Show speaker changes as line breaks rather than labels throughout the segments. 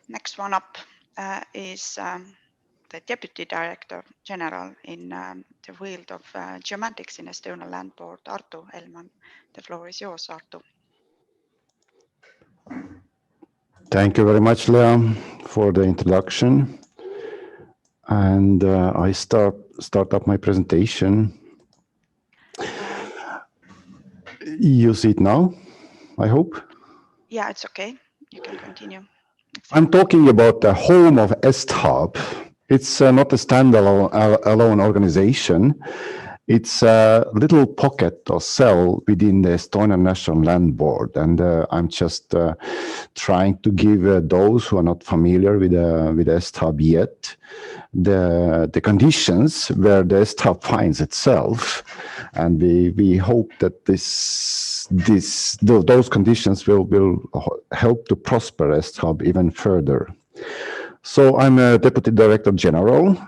Next one up is the Deputy Director General in the field of geomatics in Estonian Land Board, Artu Ellmann. The floor is yours, Artu.
Thank you very much, Lea, for the introduction. And I start up my presentation. You see it now, I hope?
Yeah, it's okay. You can continue.
I'm talking about the home of ESTHub. It's not a standalone organization. It's a little pocket or cell within the Estonian National Land Board. And I'm just trying to give those who are not familiar with ESTHub yet, the conditions where the ESTHub finds itself. And we hope that those conditions will help to prosper ESTHub even further. So I'm a Deputy Director General.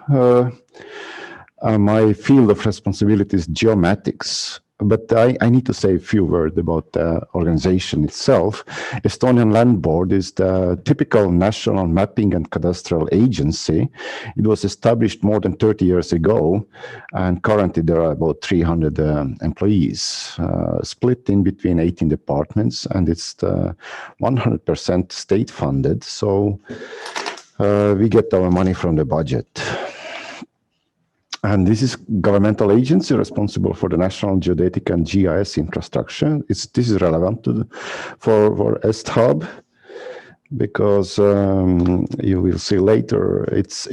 My field of responsibility is geomatics, but I need to say a few words about the organization itself. Estonian Land Board is the typical national mapping and cadastral agency. It was established more than 30 years ago, and currently there are about 300 employees, split in between 18 departments, and it's 100% state funded, so we get our money from the budget. And this is governmental agency responsible for the national geodetic and GIS infrastructure. This is relevant for ESTHub because you will see later it's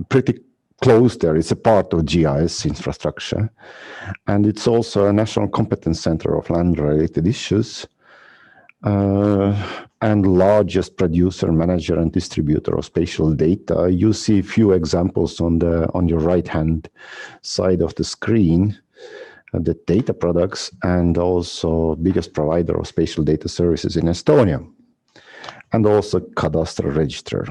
pretty close there. It's a part of GIS infrastructure, and it's also a national competence center of land-related issues. And largest producer, manager, and distributor of spatial data. You see a few examples on your right-hand side of the screen, the data products, and also biggest provider of spatial data services in Estonia, and also cadastral register.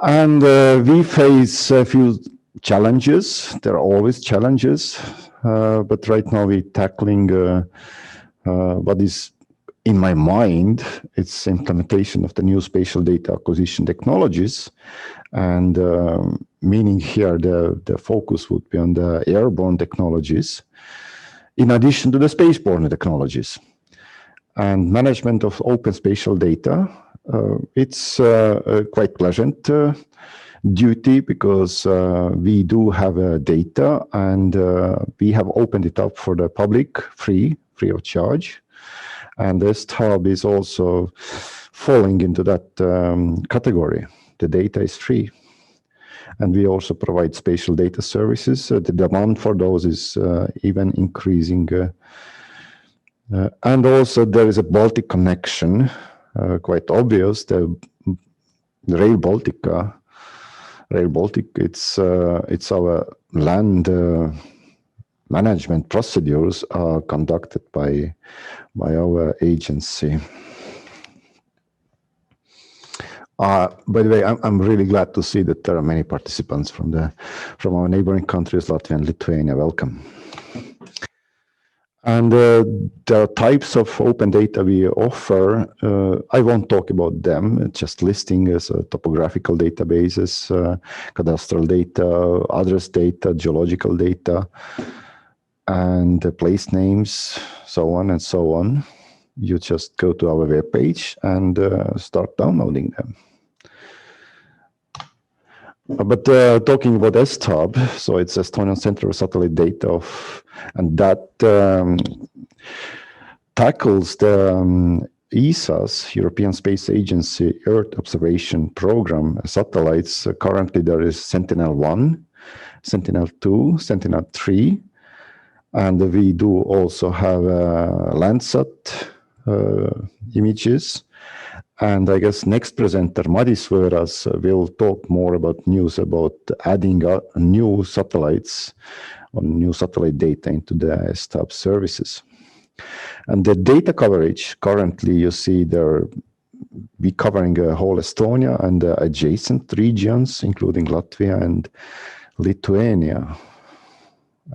And we face a few challenges. There are always challenges, but right now we're tackling what is in my mind, it's implementation of the new spatial data acquisition technologies, and meaning here the focus would be on the airborne technologies, in addition to the spaceborne technologies. And management of open spatial data, it's quite pleasant duty because we do have data, and we have opened it up for the public free of charge. And ESTHub is also falling into that category. The data is free. And we also provide spatial data services. The demand for those is even increasing. And also there is a Baltic connection, quite obvious. The Rail Baltica, it's our land management procedures are conducted by our agency. By the way, I'm really glad to see that there are many participants from our neighboring countries, Latvia and Lithuania. Welcome. And there are types of open data we offer. I won't talk about them, just listing as topographical databases, cadastral data, address data, geological data, and place names, so on and so on. You just go to our webpage and start downloading them. But talking about ESTHub, so it's Estonian Center of Satellite Data, and that tackles the ESA's, European Space Agency, Earth Observation Program satellites. Currently there is Sentinel-1, Sentinel-2, Sentinel-3, and we do also have Landsat images. And I guess next presenter, Madis Võõras, will talk more about news about adding new satellites or new satellite data into the ESTHub services. And the data coverage, currently you see there, we covering whole Estonia and adjacent regions, including Latvia and Lithuania.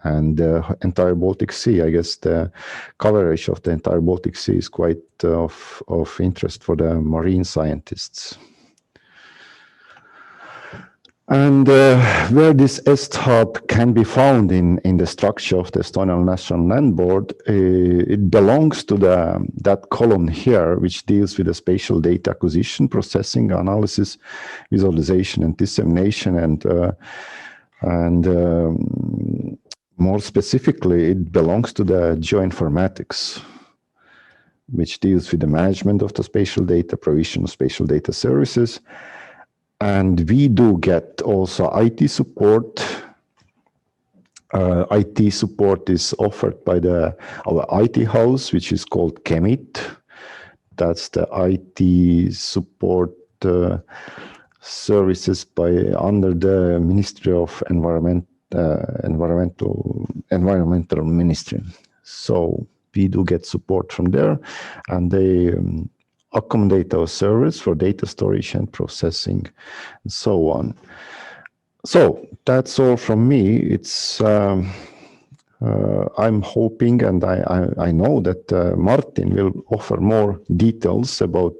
and the entire Baltic Sea. I guess the coverage of the entire Baltic Sea is quite of interest for the marine scientists. And where this ESTHub can be found in the structure of the Estonian National Land Board, it belongs to that column here, which deals with the spatial data acquisition, processing, analysis, visualization, and dissemination, and more specifically, it belongs to the geoinformatics, which deals with the management of the spatial data, provision of spatial data services. And we do get also IT support. IT support is offered by our IT house, which is called Chemit. That's the IT support services under the Ministry of Environmental Ministry. So we do get support from there, and they accommodate our servers for data storage and processing, and so on. So that's all from me. It's I'm hoping, and I know that Martin will offer more details about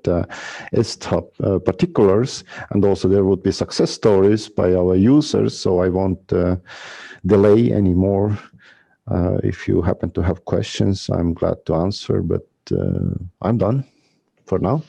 ESTHub particulars, and also there would be success stories by our users. So I won't delay anymore. If you happen to have questions, I'm glad to answer, but I'm done for now.